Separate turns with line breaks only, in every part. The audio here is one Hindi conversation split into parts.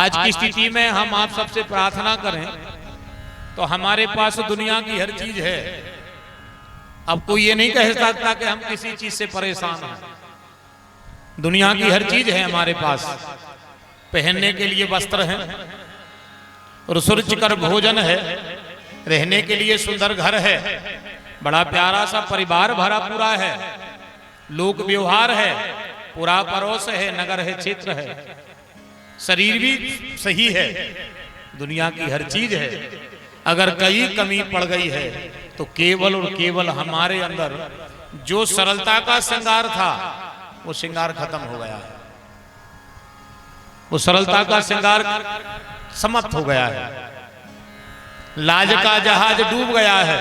आज की स्थिति में हम आप सबसे प्रार्थना करें तो हमारे पास दुनिया की हर चीज है। अब कोई ये नहीं कह सकता कि हम किसी चीज से परेशान हैं। दुनिया की हर चीज है हमारे पास। पहनने के लिए वस्त्र है, रुचिकर भोजन है, रहने के लिए सुंदर घर है, बड़ा प्यारा सा परिवार भरा पूरा है, लोक व्यवहार है, पूरा पड़ोस है, नगर है, क्षेत्र है, शरीर भी सही है। दुनिया की हर चीज है। अगर कहीं कमी पड़ गई है तो केवल और केवल हमारे अंदर जो सरलता का श्रृंगार था वो श्रृंगार खत्म हो गया है। वो सरलता का श्रृंगार समाप्त हो गया है। लाज का जहाज डूब गया है,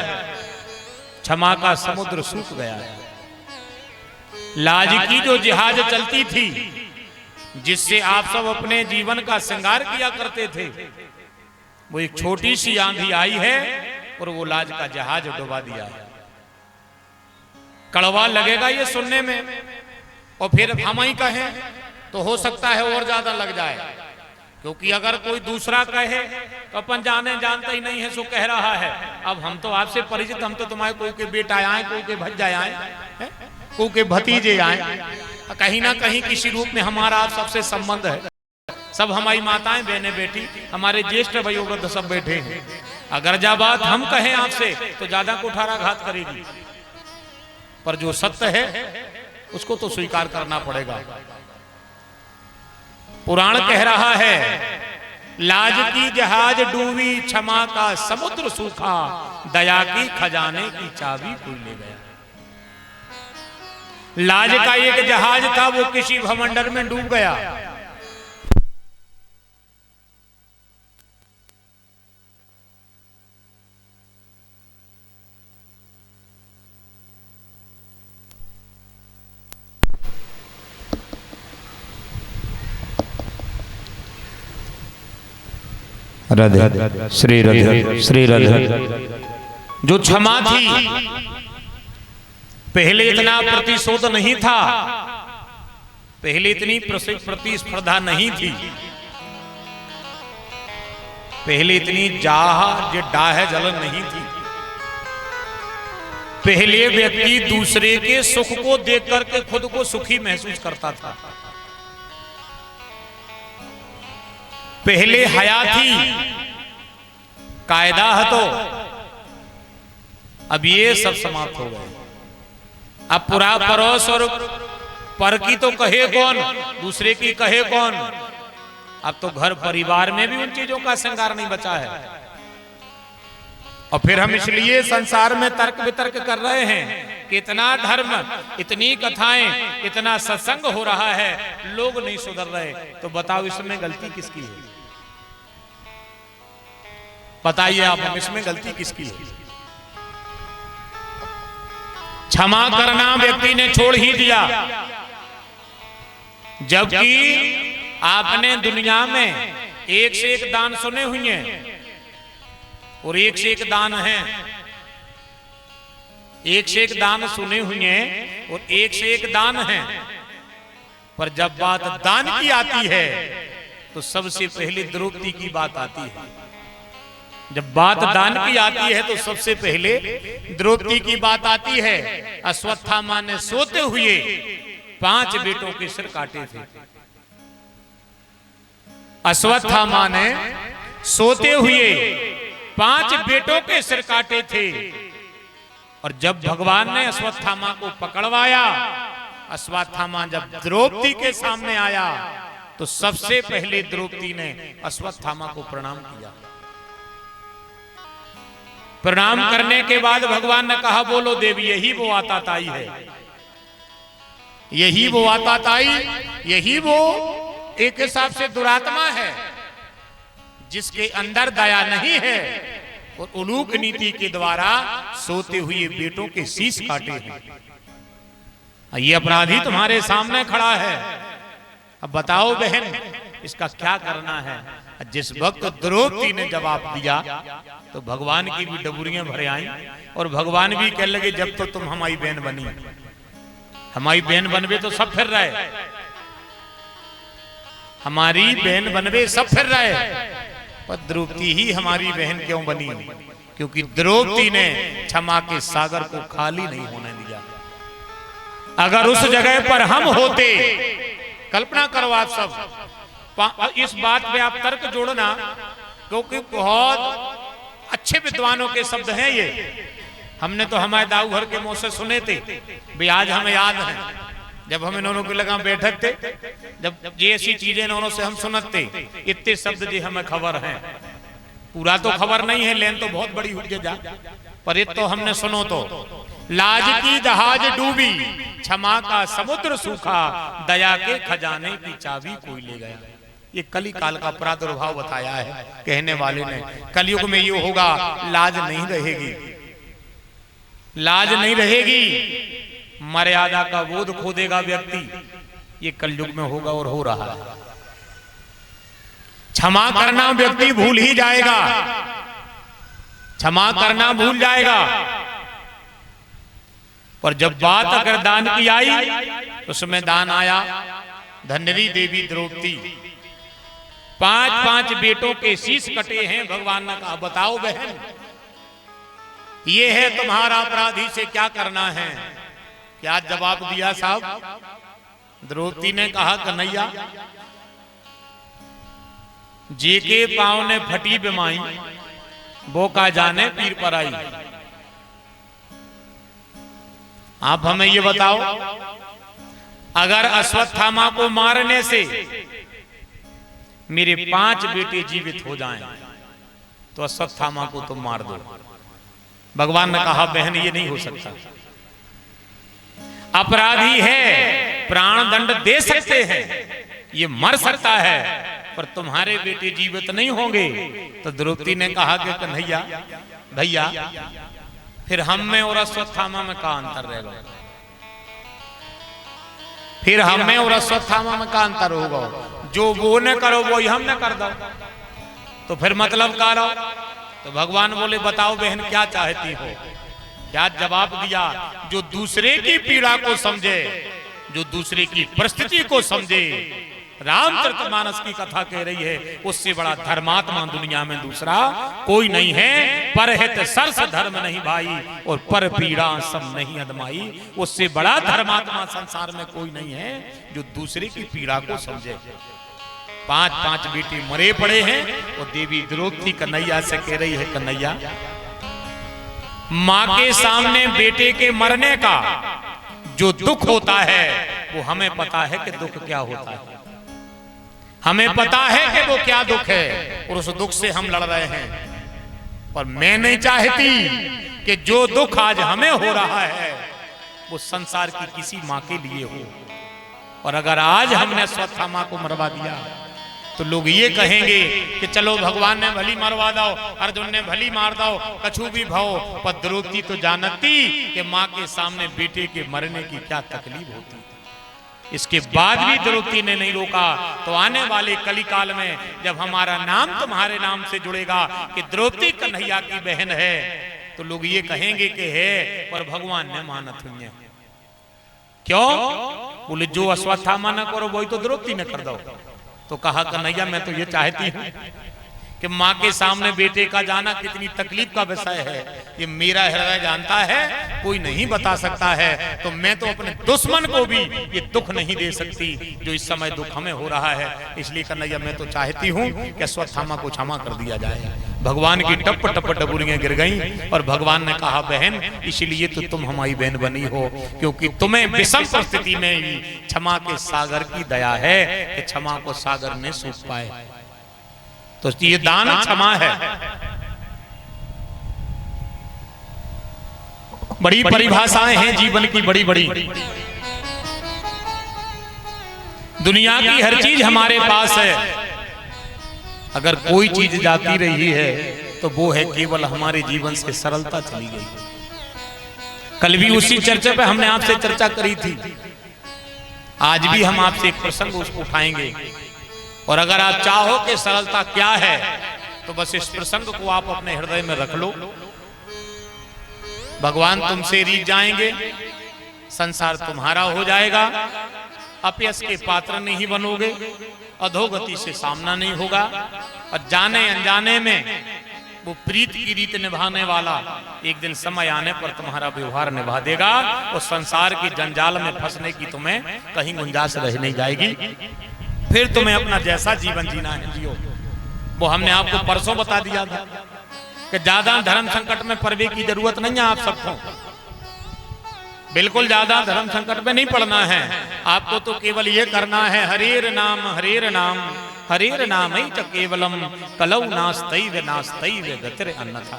क्षमा का समुद्र सूख गया है। लाज की जो जहाज चलती थी, जिससे आप सब अपने जीवन का श्रृंगार किया करते थे, वो एक छोटी सी आंधी आई है और वो लाज का जहाज डुबा दिया है। कड़वा लगेगा ये सुनने में, और फिर हम ही कहें तो हो सकता है और ज्यादा लग जाए, क्योंकि अगर कोई दूसरा कहे तो अपन जानता ही नहीं है सो कह रहा है। अब हम तो आपसे परिचित, हम तो तुम्हारे कोई के बेटा आए, कोई के भज्जा आए, कोई के भतीजे आए, कहीं ना कहीं किसी रूप में हमारा आप सबसे संबंध है। सब हमारी माताएं, बहनें, बेटी, हमारे ज्येष्ठ वयोवृद्ध सब बैठे हैं। अगर जब बात हम कहें आपसे तो ज्यादा कुठाराघात करेगी, पर जो सत्य है उसको तो स्वीकार करना पड़ेगा। पुराण कह रहा है, लाज की जहाज डूबी, क्षमा का समुद्र सूखा, दया की खजाने की चाबी कोई ले गया। लाज का एक जहाज था, वो किसी भवंडर में डूब गया।
राधे श्री राधे श्री राधे।
जो क्षमा थी, पहले इतना प्रतिशोध नहीं था, पहले इतनी प्रतिस्पर्धा नहीं थी, पहले इतनी डाह जलन नहीं थी। पहले व्यक्ति दूसरे के सुख को देख करके खुद को सुखी महसूस करता था। पहले हया थी, कायदा है, तो अब ये सब समाप्त हो गए। अब पूरा पड़ोस और पर की तो कहे कौन, दूसरे की कहे कौन। अब तो घर परिवार में भी उन चीजों का श्रृंगार नहीं बचा है। और फिर हम इसलिए संसार में तर्क वितर्क कर रहे हैं कि इतना धर्म, इतनी कथाएं, इतना सत्संग हो रहा है, लोग नहीं सुधर रहे। तो बताओ इसमें गलती किसकी है? बताइए आप, हम इसमें गलती किसकी है? क्षमा करना व्यक्ति ने छोड़ ही दिया, जबकि आपने दुनिया में एक से एक दान सुने हुए हैं, और एक से एक दान है, एक से एक दान सुने हुए हैं और एक से एक दान है। पर जब बात दान की आती है तो सबसे पहले द्रौपदी की बात आती है। जब बात दान की आती है तो सबसे पहले द्रौपदी की बात आती है। अश्वत्थामा ने सोते हुए 5 बेटों के सिर काटे थे। अश्वत्थामा ने सोते हुए 5 बेटों के सिर काटे थे। और जब भगवान ने अश्वत्थामा को पकड़वाया, अश्वत्थामा जब द्रौपदी के सामने आया तो सबसे पहले द्रौपदी ने अश्वत्थामा को प्रणाम किया। प्रणाम करने के बाद भगवान ने कहा, बोलो देवी, यही वो आताताई है, यही वो आताताई, यही वो एक हिसाब से दुरात्मा है जिसके अंदर दया नहीं है और उलूक नीति के द्वारा सोते हुए बेटों के शीश काटे हैं। ये अपराधी तुम्हारे सामने खड़ा है। अब बताओ बहन, इसका क्या करना है? जिस वक्त द्रौपदी ने जवाब दिया तो भगवान की भी डबुरियां भरे आई, और भगवान भी कह लगे, जब तो तुम हमारी बहन बनी, हमारी बहन बनवे तो सब फिर रहे। हमारी बहन बनवे सब फिर रहे, पर द्रौपदी ही हमारी बहन क्यों बनी? क्योंकि द्रौपदी ने क्षमा के सागर को खाली नहीं होने दिया। अगर उस जगह पर हम होते, कल्पना करो आप सब, इस बात पे आप तर्क जोड़ना, क्योंकि बहुत अच्छे विद्वानों के शब्द हैं ये। हमने तो हमारे दाऊ घर के मुंह से सुने थे, भी आज हमें याद है जब हम इन्होंने के लगा बैठक थे, जब ये ऐसी चीजें इन्होंने से हम सुनते, इतने शब्द जी हमें खबर है। पूरा तो खबर नहीं है, लेन तो बहुत बड़ी हुई जा, पर ये तो हमने सुनो तो, लाज की जहाज डूबी, क्षमा का समुद्र सूखा, दया के खजाने की चाबी कोई ले गया। ये कली काल का प्रादुर्भाव बताया है कहने वाले ने। कलयुग में ये होगा, लाज नहीं रहेगी, लाज नहीं रहेगी, मर्यादा का बोध खो देगा व्यक्ति। ये कलयुग में होगा और हो रहा है। क्षमा करना व्यक्ति भूल ही जाएगा, क्षमा करना भूल जाएगा। पर जब बात अगर दान की आई, उसमें दान आया। धन्वरी देवी द्रौपदी 5-5 बेटों के शीश कटे हैं। भगवान ने कहा बताओ बहन, ये है तुम्हारा अपराधी से क्या करना है? क्या जवाब दिया साहब? द्रौपदी ने कहा कन्हैया, जे के पांव ने फटी बिमाई, वो का जाने पीर पर आई। आप हमें ये बताओ, अगर अश्वत्थामा को मारने से मेरे 5 बेटे जीवित हो जाएं, तो अश्वत्थामा को तुम मार दो। भगवान ने कहा बहन ये नहीं हो सकता, अपराधी है, प्राण दंड दे सकते हैं, ये मर सकता है, पर तुम्हारे बेटे जीवित नहीं होंगे। तो द्रौपदी ने कहा कि कन्हैया भैया, फिर हम में और अश्वत्थामा में का अंतर रहेगा? फिर हम में और अश्वत्थामा में का अंतर होगा? जो वो न करो वो हम न कर दो, तो फिर मतलब का रहो? तो भगवान बोले बताओ बहन क्या चाहती हो? क्या जवाब दिया? जो दूसरे की पीड़ा को समझे, जो दूसरे की परिस्थिति को समझे। रामचरितमानस की कथा कह रही है, उससे बड़ा धर्मात्मा दुनिया में दूसरा कोई नहीं है। परहित सरस धर्म नहीं भाई, और पर पीड़ा सब नहीं अदमाई। उससे बड़ा धर्मात्मा संसार में कोई नहीं है जो दूसरे की पीड़ा को समझे। 5-5 बेटे मरे पड़े हैं, और देवी द्रौपदी कन्हैया से कह रही है कन्हैया, मां के सामने बेटे के मरने का जो दुख होता है, वो हमें पता है कि दुख क्या होता है, हमें पता है कि वो क्या दुख है, और उस दुख से हम लड़ रहे हैं। पर मैं नहीं चाहती कि जो दुख आज हमें हो रहा है वो संसार की किसी मां के लिए हो। और अगर आज हमने अश्वत्थामा को मरवा दिया, तो लोग ये कहेंगे कि चलो भगवान ने भली मरवा दो, अर्जुन ने भली मार दो, कछु भी भाव। पर द्रौपदी तो जानती कि मां के सामने बेटे के मरने की क्या तकलीफ होती। इसके बाद भी द्रौपदी ने नहीं रोका। तो आने वाले कलिकाल में जब हमारा नाम तुम्हारे नाम से जुड़ेगा कि द्रौपदी कन्हैया की बहन है, तो लोग ये कहेंगे कि है, पर भगवान ने मानत हुई है। क्यों? बोले जो अश्वत्थामा न करो वही तो द्रौपदी ने कर दो। तो कहा कन्हैया मैं तो ये चाहती हूं कि मां के सामने बेटे का जाना कितनी तकलीफ का विषय है, ये मेरा हृदय जानता है, कोई नहीं बता सकता है। तो मैं तो अपने दुश्मन को भी ये दुख नहीं दे सकती जो इस समय दुख हमें हो रहा है। इसलिए कन्हैया मैं तो चाहती हूं कि अश्वत्थामा को क्षमा कर दिया जाए। भगवान की टप टप डबुरियां गिर गईं, और भगवान ने कहा बहन इसलिए तो तुम हमारी बहन बनी हो, क्योंकि तुम्हें विषम परिस्थिति में ही क्षमा के सागर की दया है कि क्षमा को सागर ने सूख पाए। तो ये दान क्षमा है। बड़ी परिभाषाएं हैं जीवन की, बड़ी बड़ी। दुनिया की हर चीज हमारे पास है, अगर कोई चीज जाती रही है तो वो है केवल हमारे जीवन से सरलता चली गई। कल भी उसी चर्चा पे हमने आपसे चर्चा करी थी, आज भी हम आपसे एक प्रसंग उसको उठाएंगे। और अगर आप चाहो कि सरलता क्या है, तो बस इस प्रसंग को आप अपने हृदय में रख लो। भगवान तुमसे रीझ जाएंगे, संसार तुम्हारा हो जाएगा। अपयश के पात्र नहीं बनोगे, अधोगति से सामना नहीं होगा, और जाने अनजाने में वो प्रीत की रीत निभाने वाला एक दिन समय आने पर तुम्हारा व्यवहार निभा देगा, और संसार की जंजाल में फंसने की तुम्हें कहीं गुंजाइश रह नहीं जाएगी। फिर तुम्हें अपना जैसा जीवन जीना है जियो। वो हमने आपको परसों बता दिया था कि ज्यादा धर्म संकट में पड़ने की जरूरत नहीं है आप सबको, बिल्कुल ज्यादा धर्म संकट में नहीं पड़ना है आपको। तो केवल ये करना है हरेर नाम हरेर नाम हरेर नाम ही च केवलम कलौ नास्तैव नास्तैव गतिर अन्यथा।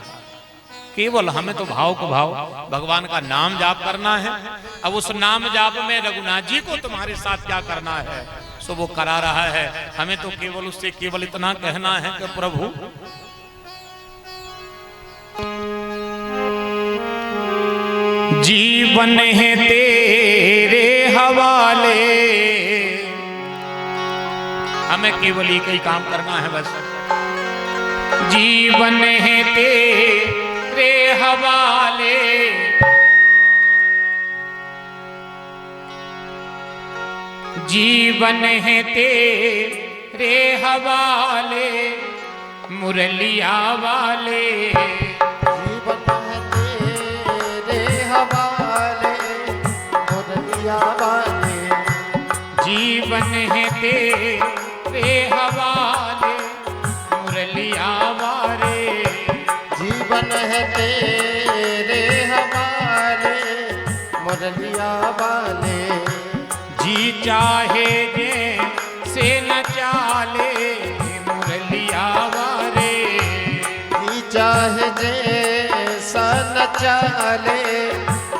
केवल हमें तो भाव को भाव भगवान का नाम जाप करना है। अब उस नाम जाप में रघुनाथ जी को तुम्हारे साथ क्या करना है सो वो करा रहा है। हमें तो केवल उससे केवल इतना कहना है कि प्रभु जीवन है तेरे हवाले। हमें केवल एक ही काम करना है बस, जीवन है तेरे हवाले। जीवन है तेरे हवाले मुरलिया वाले। जीवन है तेरे हवाले मुरलिया वाले।
जीवन है तेरे हवाले मुरलिया वाले।
जी चाहे जे से न चाले मुरलिया वाले।
जी चाहे जे सा न चाले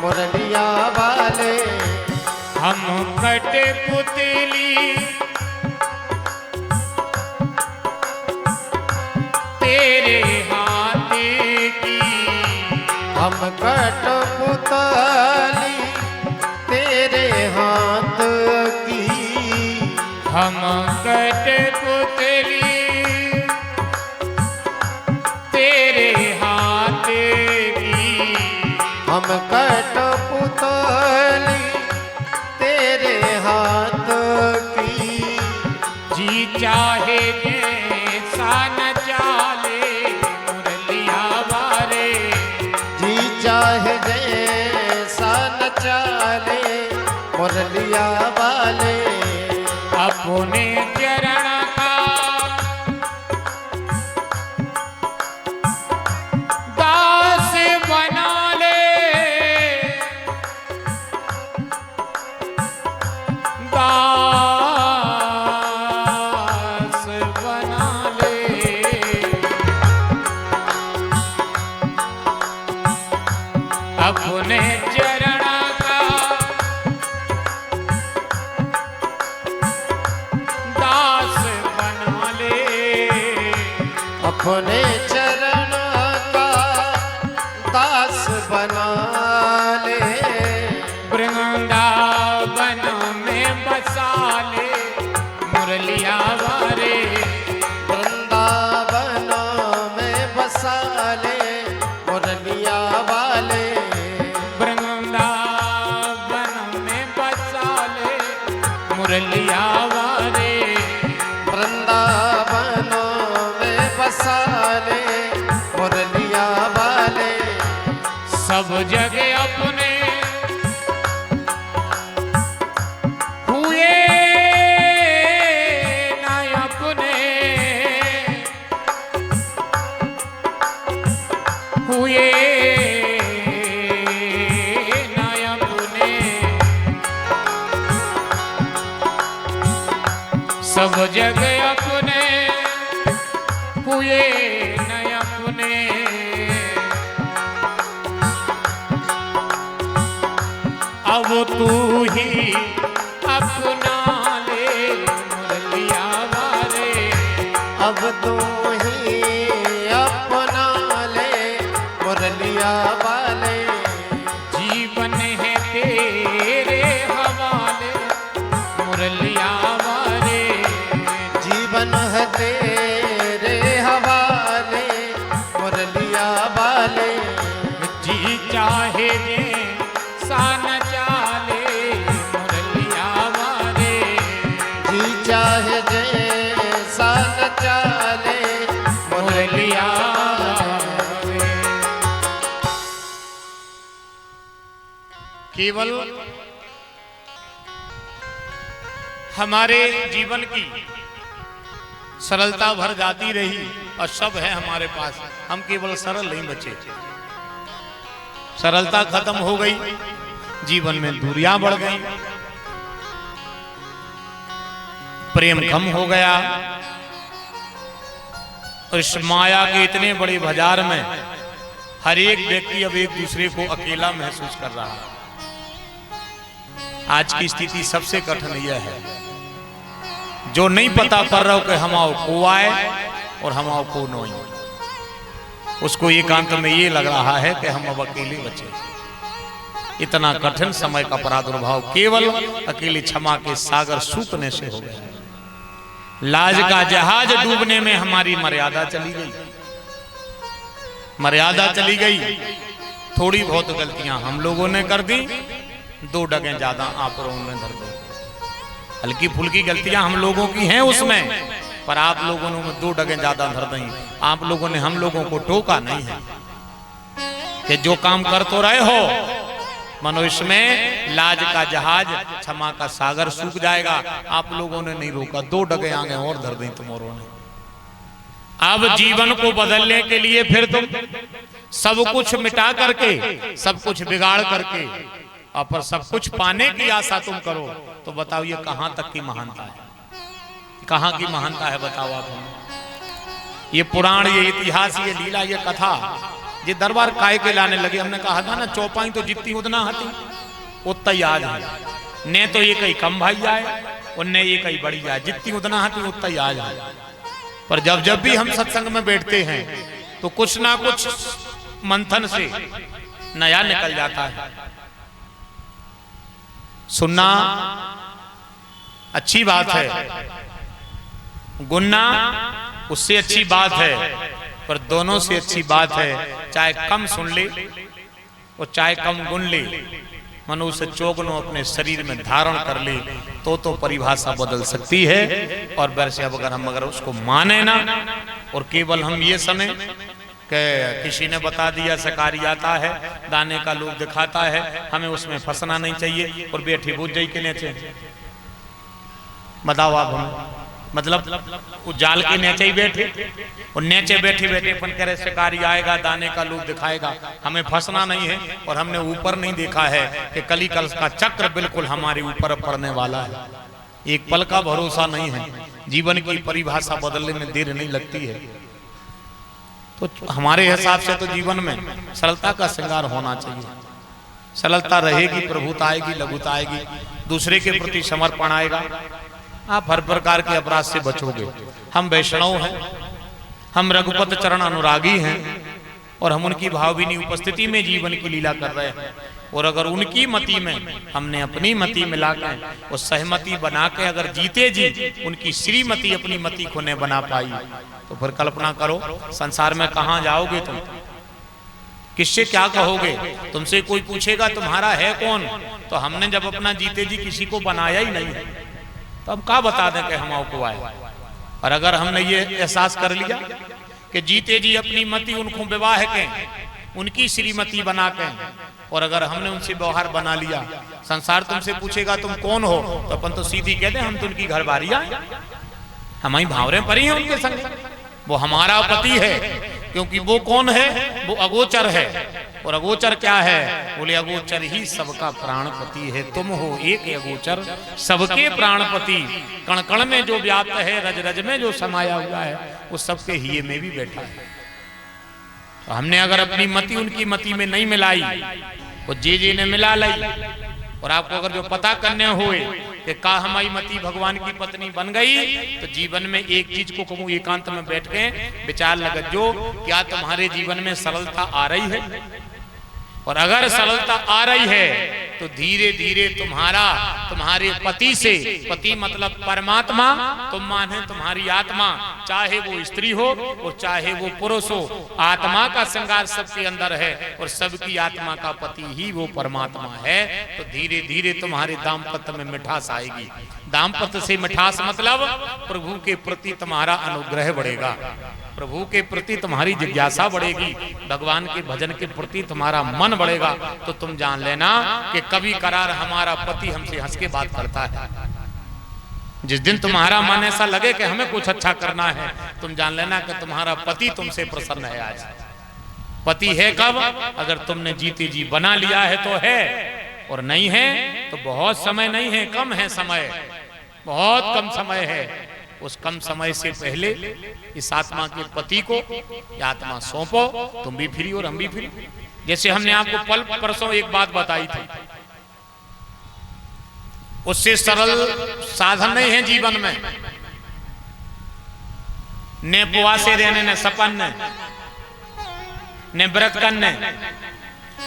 मुरलिया वाले।
हम कटे पुतली तेरे हाथ की।
हम कट पुतली तेरे हाथ की।
हम कटे पुतली तेरे हाथ की।
हम कट पुतली तेरे हाथ की।
जी चाहे जैसा न चाले मुरलिया वाले।
जी चाहे जैसा न चाले मुरलिया वाले।
अपने चरण का दास बना ले। दास बना ले। अपने चरण का दास बना ले।
अपने चरण का दास बना ले।
वृंदावन में बसा ले मुरलिया वाले।
वृंदावन में बसा ले मुरलिया वाले।
वृंदावन में बसा ले मुरलिया वाले।
वृंदावन में बसा ले मुरलिया वाले।
सब जगह अपने हुए ना अपने। हुए ना अपने। सब जगह अपने हुए न अपने। अब तू ही अपना ले मुरलिया वाले।
अब तू ही अपना ले मुरलिया वाले।
जीवन है तेरे हवाले मुरलिया वाले।
जीवन है तेरे हवाले मुरलिया वाले।
जी चाहे जे सा न चाले मुरलिया वाले। केवल हमारे जीवन की सरलता भर जाती रही और सब है हमारे पास, हम केवल सरल नहीं बचे। सरलता खत्म हो गई, जीवन में दूरियां बढ़ गई, प्रेम कम हो गया और इस माया के इतने बड़े बाजार में हर एक व्यक्ति अब एक दूसरे को अकेला महसूस कर रहा है। आज की स्थिति सबसे कठिन यह है, जो नहीं पता कर रहा हो कि हमाओ को आए और हमाओ को नहीं, उसको एकांत में ये लग रहा है कि हम अब अकेले बचे। इतना कठिन समय का प्रादुर्भाव केवल अकेले क्षमा के सागर सूखने से हो गया। लाज का जहाज डूबने में हमारी मर्यादा चली गई, मर्यादा चली गई। थोड़ी बहुत गलतियां हम लोगों ने कर दी, 2 डगे ज्यादा आप लोगों ने धर दी। हल्की फुल्की गलतियां हम लोगों की हैं उसमें, पर आप लोगों ने 2 डगे ज्यादा धर दी। आप लोगों ने हम लोगों को टोका नहीं है कि जो काम कर तो रहे हो, मनुष्य में लाज का जहाज क्षमा का सागर सूख जाएगा। आप लोगों ने नहीं रोका, 2 डगे आगे और धर दी तुम्हारों ने। अब जीवन को बदलने के लिए फिर तुम सब कुछ मिटा करके, सब कुछ बिगाड़ करके और पर सब कुछ पाने की आशा तुम करो, तो बताओ ये कहां तक की महानता है, कहां की महानता है बताओ आप हमें। ये पुराण, ये इतिहास, ये लीला, ये कथा, ये दरबार काय के लाने लगे। हमने कहा था ना, चौपाई तो जितनी उतना हती उतना याद है। ने तो ये कहीं कम भाई आए और ने ये कहीं बड़ी आए, जितनी उतना हती उतना याद है। पर जब जब भी हम सत्संग में बैठते हैं तो कुछ ना कुछ मंथन से नया निकल जाता है। सुनना अच्छी बात है, गुनना उससे अच्छी बात है, पर दोनों से अच्छी बात है चाहे कम सुन ले और चाहे कम गुन ले, मनुष्य चौगुनों अपने शरीर में धारण कर ले तो परिभाषा बदल सकती है। और वैसे अब अगर उसको माने ना और केवल हम ये समय कि किसी ने बता दिया शिकारी आता है, दाने का लोग दिखाता है, हमें उसमें फंसना नहीं चाहिए और बैठी बुझ जाई के नीचे, बताओ आप हमें, मतलब वो जाल के नीचे ही बैठे और नीचे बैठे बैठे अपन कह रहे शिकारी आएगा, दाने का लोग दिखाएगा, हमें फंसना नहीं है। और हमने ऊपर नहीं देखा है कि कली कल का चक्र बिल्कुल हमारे ऊपर पड़ने वाला है। एक पल का भरोसा नहीं है, जीवन की परिभाषा बदलने में देर नहीं लगती है। तो हमारे हिसाब से तो जीवन में सरलता का श्रृंगार होना चाहिए। सरलता रहेगी, प्रभुता आएगी, लघुता आएगी, दूसरे के प्रति समर्पण आएगा, आप हर प्रकार के अपराध से बचोगे। हम वैष्णव हैं, हम रघुपत चरण अनुरागी हैं और हम उनकी भावभीनी उपस्थिति में जीवन की लीला कर रहे हैं। और अगर उनकी मति में हमने अपनी मति मिलाकर और सहमति बना के अगर जीते जी उनकी श्रीमती अपनी मति को न बना पाई, तो फिर कल्पना करो संसार में कहां जाओगे तुम, किससे क्या कहोगे। तुमसे कोई पूछेगा तुम्हारा है कौन, तो हमने जब अपना जीते जी किसी को बनाया ही नहीं है, तो हम क्या बता दें कि हम को आए। और अगर हमने ये एहसास कर लिया कि जीते जी अपनी मति उनको विवाह के, उनकी श्रीमती बना के, और अगर हमने उनसे व्यवहार बना लिया, संसार तुमसे पूछेगा तुम कौन हो, तो अपन तो सीधी कहते हम तो उनकी घरवारियां, हमारी भावरें परी हैं उनके संग, वो हमारा पति है। क्योंकि वो कौन है, वो अगोचर है। और अगोचर क्या है, बोले अगोचर ही सबका प्राणपति है। तुम हो एक अगोचर सबके प्राणपति, कण कण में जो व्याप्त है, रज रज में जो समाया हुआ है, वो सबके हिये में भी बैठा है। तो हमने अगर अपनी मति उनकी मति में नहीं मिलाई, वो जे ने मिला लाई, और आपको अगर जो पता करने हुए कि का हमारी मति भगवान की पत्नी बन गई, तो जीवन में एक चीज को कहूं, एकांत में बैठ के विचार लगत जो, क्या तुम्हारे जीवन में सरलता आ रही है। और अगर सरलता आ रही है तो धीरे धीरे तुम्हारे पति से, पति मतलब परमात्मा, तुम माने तुम्हारी आत्मा, चाहे वो स्त्री हो और चाहे वो पुरुष हो, आत्मा का श्रृंगार सबके अंदर है और सबकी आत्मा का पति ही वो परमात्मा है। तो धीरे धीरे तुम्हारे दाम्पत्य में मिठास आएगी। दाम्पत्य से मिठास मतलब प्रभु के प्रति तुम्हारा अनुग्रह बढ़ेगा। प्रभु के प्रति तुम्हारी जिज्ञासा बढ़ेगी, भगवान के भजन के प्रति तुम्हारा मन बढ़ेगा, तो तुम जान लेना कि कभी करार हमारा पति हमसे हंस के बात करता है। जिस दिन तुम्हारा मन ऐसा लगे कि हमें कुछ अच्छा करना है, तुम जान लेना कि तुम्हारा पति तुमसे प्रसन्न है। आज पति है कब? अगर तुमने जीते जी बना लिया है तो है, और नहीं है तो बहुत समय नहीं है, कम है समय, बहुत कम समय है। उस कम समय से पहले इस आत्मा के पति को ये आत्मा सौंपो, तुम भी फ्री और हम भी फ्री। जैसे हमने आपको कल परसों एक बात बताई थी, उससे सरल साधन नहीं है जीवन में। ने उपवासे रहने, ने सपन, ने व्रत करने,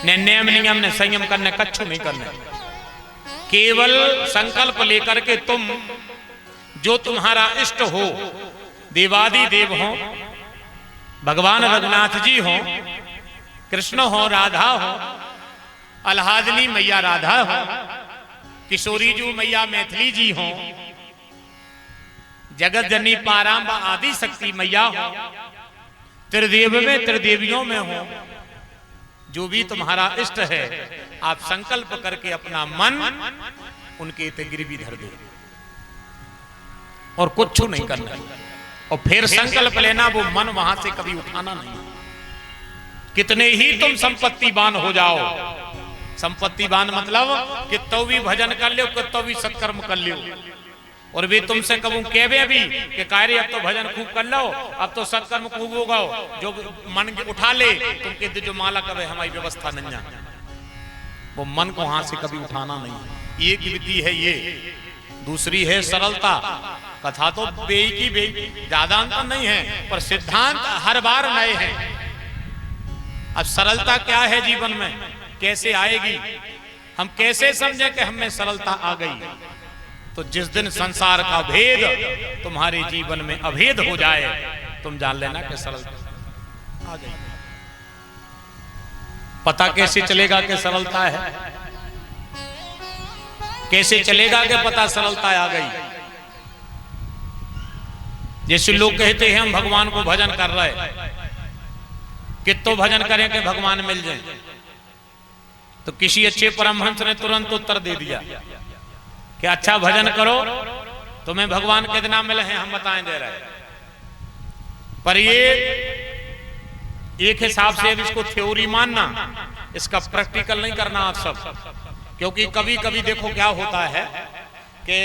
ने नियम नियम, ने संयम करने, कछु नहीं करने। केवल संकल्प लेकर के तुम जो तुम्हारा इष्ट हो, देवादि देव हो, भगवान रघुनाथ जी हो, कृष्ण हो, राधा हो, अल्हादनी मैया राधा हो, किशोरी जी मैया मैथिली जी हो, जगत जननी पारांबा आदि शक्ति मैया हो, त्रिदेव में त्रिदेवियों में हो, जो भी तुम्हारा इष्ट है, आप संकल्प करके अपना मन उनके गिरवी धर दो और कुछ नहीं करना, और फिर संकल्प लेना, वो मन वहां से कभी उठाना नहीं। कितने ही तुम संपत्तिवान हो जाओ, संपत्तिवान मतलब कि तो भी भजन कर लो, कि तो भी सत्कर्म कर लो, और वे तुमसे कबू कहवे भी कि कार्य अब तो भजन खूब कर लो, अब तो सत्कर्म खूब होगा, जो मन उठा ले तुमके जो माला कवे हमारी व्यवस्था नहीं है, वो मन को वहां से कभी उठाना नहीं। एक विधि है ये, दूसरी है सरलता। कथा तो बेई की बेई, ज्यादा अंतर नहीं है, पर सिद्धांत हर बार नए हैं। अब सरलता क्या है जीवन में, कैसे आएगी, हम कैसे समझे कि हमें सरलता आ गई? तो जिस दिन संसार का भेद तुम्हारे जीवन में अभेद हो जाए, तुम जान लेना कि सरलता आ गई। पता कैसे चलेगा कि सरलता है? कैसे चलेगा कि पता सरलता आ गई? जैसे लोग कहते हैं हम भगवान को भजन कर रहे, कितो भजन करें कि भगवान मिल जाए। तो किसी अच्छे परमहंस ने तुरंत उत्तर दे दिया कि अच्छा भजन करो, तुम्हें भगवान कितना मिले हैं हम बताएं दे रहे। पर ये एक हिसाब से अब इसको थ्योरी मानना, इसका प्रैक्टिकल नहीं करना आप सब। क्योंकि कभी कभी देखो क्या होता है कि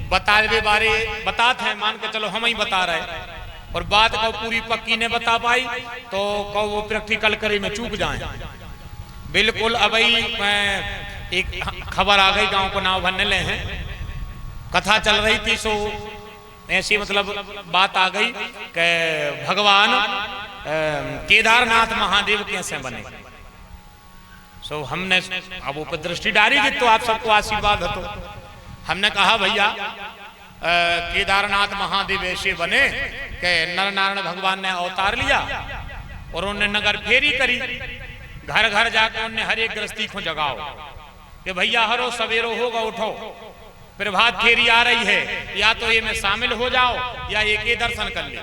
बतावे बारे बताते हैं, मान के चलो हम ही बता रहे, और बात को पूरी पक्की ने बता पाई तो को वो प्रैक्टिकल करे में चूक जाए। बिल्कुल अब एक खबर आ गई, गांव को नाव भरने ले हैं, कथा चल रही थी, सो ऐसी मतलब बात आ गई कि भगवान केदारनाथ महादेव कैसे बने। सो हमने अब ऊपर दृष्टि डाली कि तो आप सबको आशीर्वाद हो, तो हमने कहा भैया केदारनाथ महादेव ऐसे बने कि नर नारायण भगवान ने अवतार लिया और उन्होंने नगर फेरी करी, घर घर जाकर उन्होंने हर एक गृहस्थी को जगाओ कि भैया हरो सवेरो होगा, उठो, प्रभात फेरी आ रही है, या तो ये में शामिल हो जाओ या एक ही दर्शन कर ले।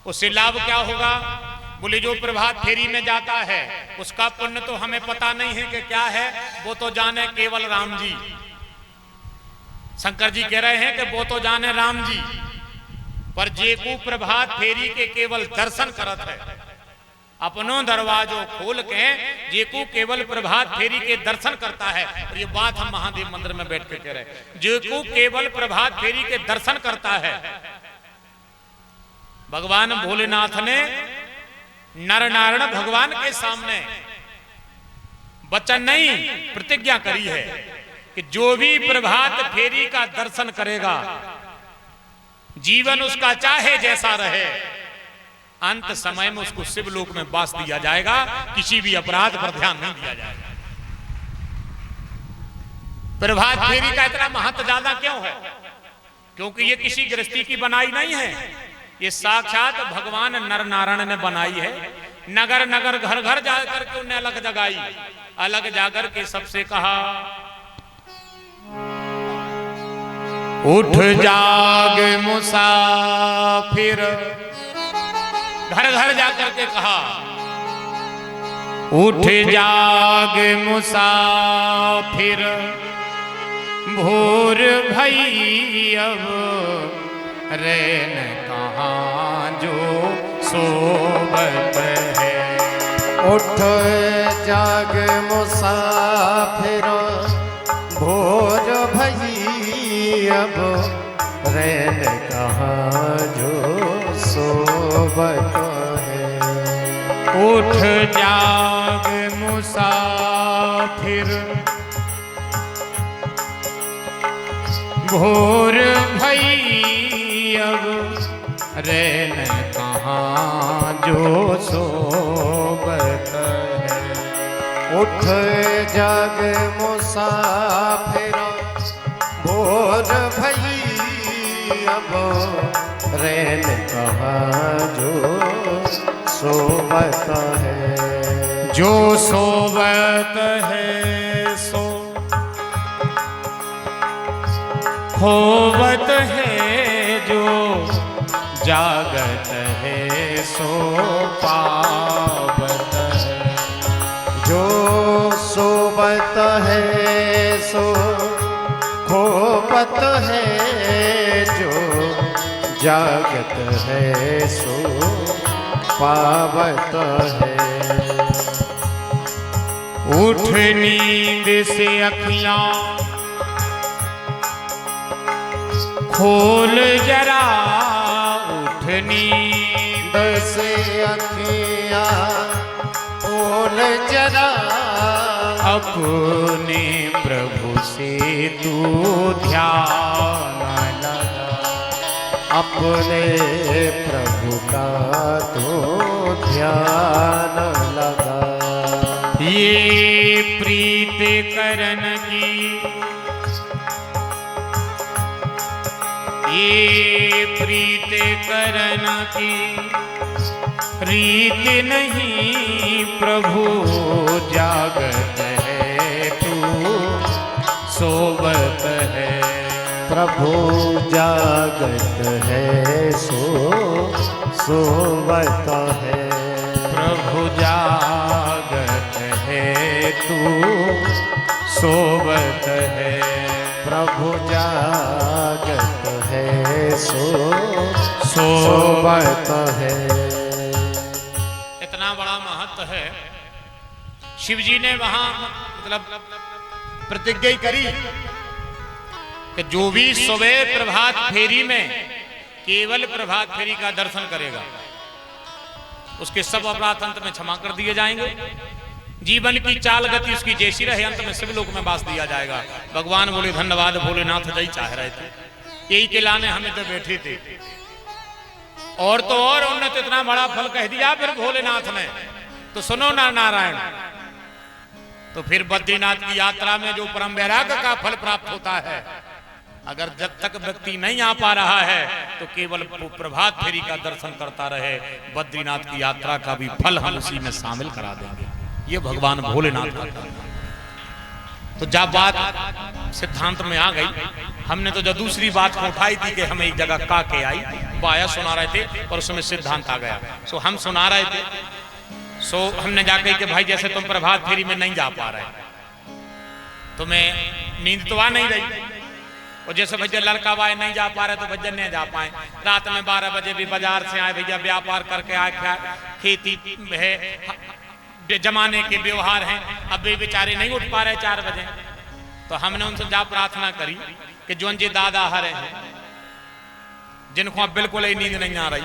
उससे लाभ क्या होगा? बोले जो प्रभात फेरी में जाता है उसका पुण्य तो हमें पता नहीं है कि क्या है, वो तो जाने केवल राम जी। शंकर जी कह रहे हैं कि वो तो जाने राम जी, पर जेकू प्रभात फेरी के केवल दर्शन करत है, अपनों दरवाजों खोल के जेकू केवल प्रभात फेरी के दर्शन करता है। और ये बात हम महादेव मंदिर में बैठ के कह रहे हैं, जेकू केवल प्रभात फेरी के दर्शन करता है। भगवान भोलेनाथ ने नर नारायण भगवान के सामने वचन नहीं प्रतिज्ञा करी है कि जो भी प्रभात फेरी का दर्शन करेगा, जीवन उसका चाहे जैसा रहे, अंत समय में उसको शिवलोक में वास दिया जाएगा, किसी भी अपराध पर ध्यान नहीं दिया जाएगा। प्रभात फेरी का इतना महत्व ज्यादा क्यों है? क्योंकि ये किसी गृहस्थी की बनाई नहीं है, ये साक्षात भगवान नर नारायण ने बनाई है। नगर नगर घर घर जाकर के उन्हें अलग जगाई, अलग जाकर के सबसे कहा उठ जाग मुसाफिर घर घर जाकर के कहा, उठ जाग मुसाफिर भोर भई अब, रैन कहाँ जो सोबत है।
उठ जाग मुसाफिर भोर भई अब, रैन कहाँ जो सोबत है।
उठ जाग मुसाफिर भोर भई अब, रैन कहाँ जो सोबत है।
उठ जाग मुसाफिर भोर भई अब, रैन कहाँ जो सोबत है।
जो सोबत है सो खोवत है, जो जागत है सो पावत है।
जो सोबत है सो खोपत है, जो जागत है सो पावत है।
उठ नींद से अखियां खोल जरा, उठ नींद
से अखियां खोल जरा,
अपने प्रभु से तू ध्यान लगा।
अपने प्रभु का तो ध्यान लगा।
ये प्रीत करन की, ये प्रीत करन की रीत नहीं, प्रभु जागत है तू सोबत है।
प्रभु जागत है सो सोबत है।
प्रभु जागत है तू सोबत है।
प्रभु जागत है सो सोबत है।
इतना बड़ा महत्व है। शिव जी ने वहां मतलब प्रतिज्ञा करी कि जो भी सुबह प्रभात फेरी में केवल प्रभात फेरी का दर्शन करेगा, उसके सब अपराध अंत में क्षमा कर दिए जाएंगे। जीवन की चाल गति उसकी जैसी रहे, अंत में शिव लोक में वास दिया जाएगा। भगवान बोले धन्यवाद भोलेनाथ जी चाह रहे थे, यही के लाने हमें तो बैठे थे। और तो और उन्होंने तो इतना बड़ा फल कह दिया फिर भोलेनाथ ने, तो सुनो ना नारायण। तो फिर बद्रीनाथ की यात्रा में जो परम वैराग्य का फल प्राप्त होता है, अगर जब तक व्यक्ति नहीं आ पा रहा है तो केवल प्रभात फेरी का दर्शन करता रहे, बद्रीनाथ की यात्रा का भी फल हम उसी में शामिल करा देंगे। ये भगवान भोलेनाथ का काम है। तो जब बात सिद्धांत में आ गई, हमने तो जब दूसरी बात को उठाई थी कि हमें एक जगह का के आई, बाया सुना रहे थे और उसमें सिद्धांत आ गया। सो हम सुना रहे थे, सो हमने जाकर कि भाई जैसे तुम प्रभात फेरी में नहीं जा पा रहे, तुम्हें नींद तो आ नहीं रही, और जैसे भैया लड़का भाई नहीं जा पा रहे तो भैया नहीं जा पाए। रात में 12 बजे भी बाजार से आए, भैया व्यापार करके आए, खेती है, जमाने के व्यवहार हैं, अब वे बेचारे नहीं उठ पा रहे 4 बजे। तो हमने उनसे जा प्रार्थना करी कि जो जी दादा हरे हैं, जिनको अब बिल्कुल ही नींद नहीं आ रही,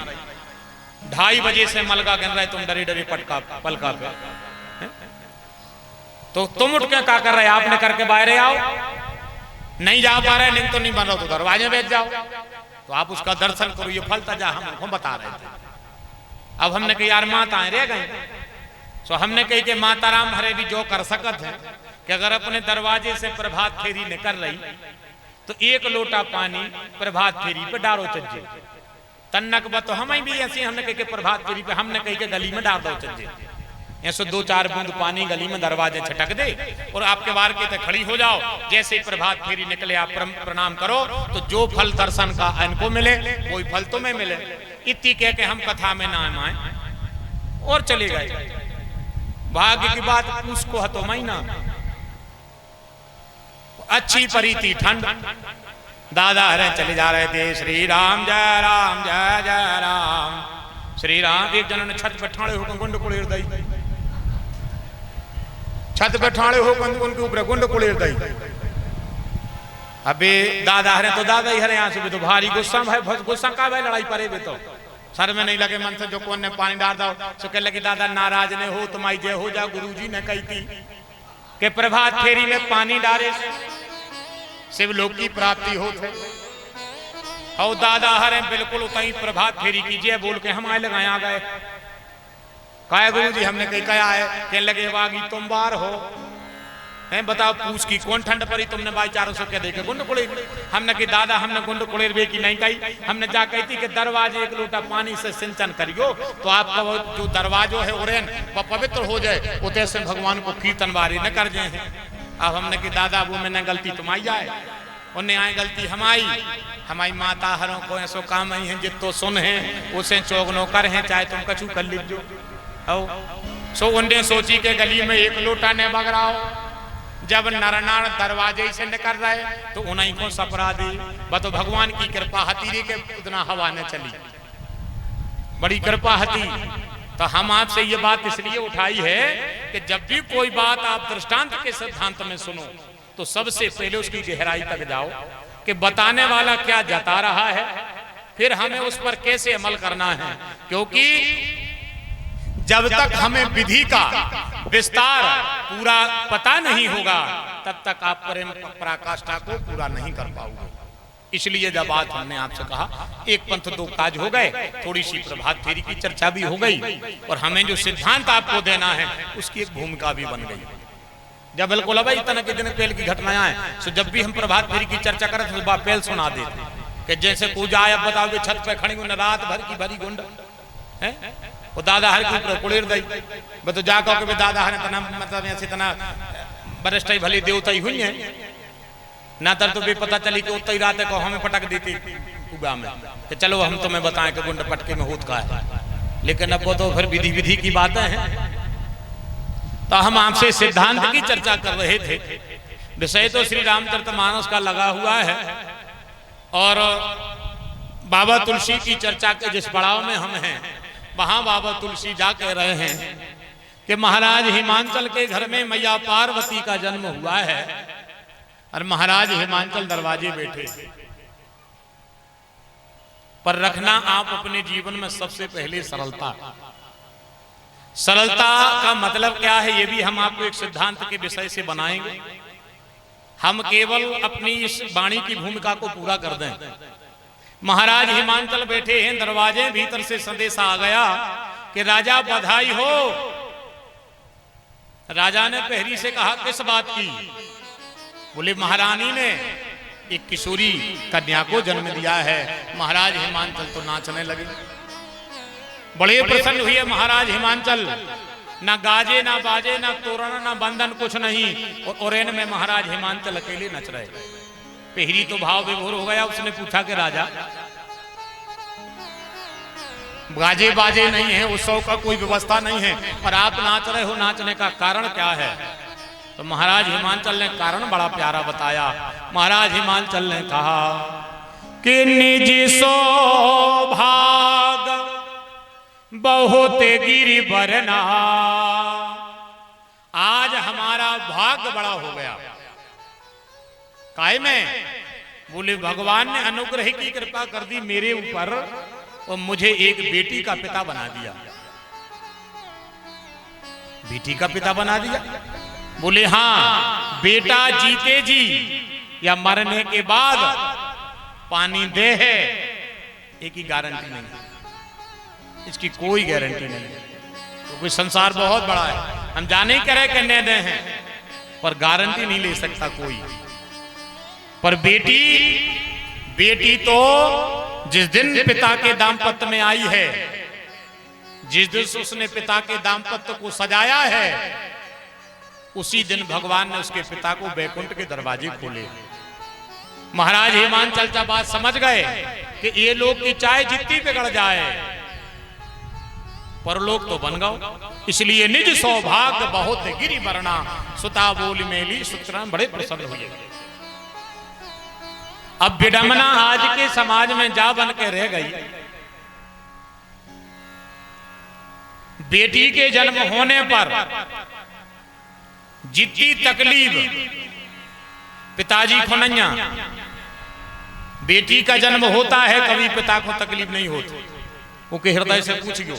2:30 बजे से मलका गिन रहे, तुम डरी डरी पलका पे, तो तुम उठ के क्या कर रहे, आपने करके बाहर आओ। नहीं जा पा रहे, नींद तो नहीं बन रहा तो दरवाजे बैठ जाओ, तो आप उसका दर्शन करो, ये फल तजा हम उनको बता रहे थे। अब हमने कही यार माताएं रह गई, तो हमने कही कि माता राम हरे भी जो कर सकत है कि अगर अपने दरवाजे से प्रभात फेरी निकल रही तो 1 लोटा पानी प्रभात फेरी पे डारो चज्जे तन्नक बा, तो हम भी ऐसे हमने कही कि प्रभात फेरी पे हमने कही कि गली में डाल दो चज्जे, ऐसे 2-4 बूंद पानी गली में दरवाजे छटक दे और आपके बार के खड़ी हो जाओ। जैसे प्रभात फेरी निकले आप प्रणाम करो, तो जो फल दर्शन का इनको मिले वही फल तुम्हें मिले। इतनी कह के हम कथा में ना आए, और चले गए। भाग्य की बात उसको हतो महीना अच्छी परी थी ठंड। दादा हरे चले जा रहे थे, श्री राम जय राम जय जय राम श्री राम। एक जन ने छत पे ठाणे होकर गुंड कुड़ेर दई, छत पे ठाणे होकर उनके ऊपर गुंड कुड़ेर दई। अबे दादा हरे तो दादा ही हरे, यहाँ से भी तो भारी गुस्सा है, गुस्सा का भाई लड़ाई पड़े भी तो सर में नहीं लगे मन से जो कौन ने पानी डाल दो तो कह लगी दादा नाराज ने हो तुम्हारी जय हो जा। गुरुजी ने कही थी कि प्रभात फेरी में पानी डाले शिवलोक की प्राप्ति होते। और दादा हरे बिल्कुल उतई प्रभात फेरी कीजिए बोल के हम आए लगाए आ गए। कहा गुरुजी हमने कही कहा है, कहने लगे वागी तुम बार हो हैं, बताओ पूछ की कौन ठंड पड़ी तुमने भाईचारों से क्या देखे गुंड कुड़ेर। हमने कि दादा हमने गुंड कुड़ेर बे की नहीं कही, हमने जा कही थी कि दरवाजे एक लोटा पानी से सिंचन करियो तो आपका जो दरवाजो है उरेन वह पवित्र हो जाए, उतने से भगवान को कीर्तन बारी न कर जाए। अब हमने कि दादा वो मैंने गलती तुम्हारी जाए, उन्हें आए गलती हमारी माता हरों को ऐसो काम ही है जितो सुन है उसे चौगनो कर है, चाहे तुम कछु कर लीजो। सो उन्हें सोची के गली में एक लोटा ने बगराओ। जब नरनार दरवाजे से निकल रहे तो उन्हीं को सपरा दी। बतो भगवान की कृपा हती के उतना हवा न चली, बड़ी कृपा हती। तो हम आपसे ये बात इसलिए उठाई है कि जब भी कोई बात आप दृष्टांत के सिद्धांत में सुनो तो सबसे पहले उसकी गहराई तक जाओ कि बताने वाला क्या जता रहा है, फिर हमें उस पर कैसे अमल करना है। क्योंकि जब तक हमें विधि का विस्तार पूरा पता नहीं होगा तब तक आप प्रेम पराकाष्ठा को पूरा नहीं कर पाओगे। इसलिए जब बात हमने आपसे कहा एक पंथ दो काज हो गए, थोड़ी सी प्रभात फेरी की चर्चा भी हो गई और हमें जो सिद्धांत आपको देना है उसकी एक भूमिका भी बन गई। जब बिल्कुल अब इतना के दिन पहले की घटनाएं हैं तो जब भी हम प्रभात फेरी की चर्चा करें तो पहल सुना देते कि जैसे पूजा अब बताओ कि छत पे खड़ी रात भर की भरी गुंड है वो दादा हर के ऊपर कुड़ेर दई। तो जा कहो कि दादा हर तना मतलब ऐसे तना बरिष्ठ भली देवता ही हुई है ना तर तो भी पता चली कि उतई रात को हमें पटक देती उगा में कि चलो हम तुम्हें बताएं कि गुंड पटके में होत का है। लेकिन अब वो तो फिर विधि विधि की बातें हैं। तो हम आपसे सिद्धांत की चर्चा कर रहे थे। विषय तो श्री रामचरितमानस का लगा हुआ है और बाबा तुलसी की चर्चा के जिस पड़ाव में हम हैं वहां बाबा तुलसी जा कह रहे हैं कि महाराज हिमांचल के घर में मैया पार्वती का जन्म हुआ है और महाराज हिमांचल दरवाजे बैठे। पर रखना आप अपने जीवन में सबसे पहले सरलता। सरलता का मतलब क्या है ये भी हम आपको एक सिद्धांत के विषय से बनाएंगे। हम केवल अपनी इस वाणी की भूमिका को पूरा कर दें। महाराज हिमांचल बैठे हैं, दरवाजे भीतर से संदेश आ गया कि राजा बधाई हो। राजा ने पहरी से कहा किस बात की? बोले महारानी ने एक किशोरी कन्या को जन्म दिया है। महाराज हिमांचल तो नाचने लगे, बड़े प्रसन्न हुए महाराज हिमांचल। ना गाजे ना बाजे ना तोरण ना बंधन कुछ नहीं और ओरेन में महाराज हिमांचल अकेले नच रहे। पहरी तो भाव विभोर हो गया। उसने पूछा कि राजा गाजे बाजे नहीं है, उत्सव का कोई व्यवस्था नहीं है और आप नाच रहे हो, नाचने का कारण क्या है? तो महाराज हिमांचल ने कारण बड़ा प्यारा बताया। महाराज हिमांचल ने कहा कि निज सौभाग बहुत गिरि बरना। आज हमारा भाग्य बड़ा हो गया। काहे में? बोले भगवान ने अनुग्रह की कृपा कर दी मेरे ऊपर और मुझे एक बेटी का पिता बना दिया। बेटी का पिता बना दिया? बोले हाँ, बेटा जीते जी या मरने के बाद पानी दे है एक ही गारंटी नहीं, इसकी कोई गारंटी नहीं। तो कोई संसार बहुत बड़ा है, हम जाने करे कि न दे हैं पर गारंटी नहीं ले सकता कोई। पर बेटी तो जिस दिन पिता के दाम्पत्य में आई है, जिस दिन उसने पिता के दाम्पत्य को सजाया है, उसी दिन भगवान ने उसके पिता को बैकुंठ के दरवाजे खोले। महाराज हिमांचल जब बात समझ गए कि ये लोग की चाय जितनी बिगड़ जाए परलोक तो बन गओ। इसलिए निज सौभाग्य बहुत गिरी वरना, सुता बोल मेली सुतराम बड़े प्रसन्न हुए। अब विडंबना आज के समाज में जा बन के रह गई। बेटी के जन्म होने पर जितनी तकलीफ पिताजी को नैया, बेटी का जन्म होता है कभी पिता को तकलीफ नहीं होती। वो के हृदय से पूछियो,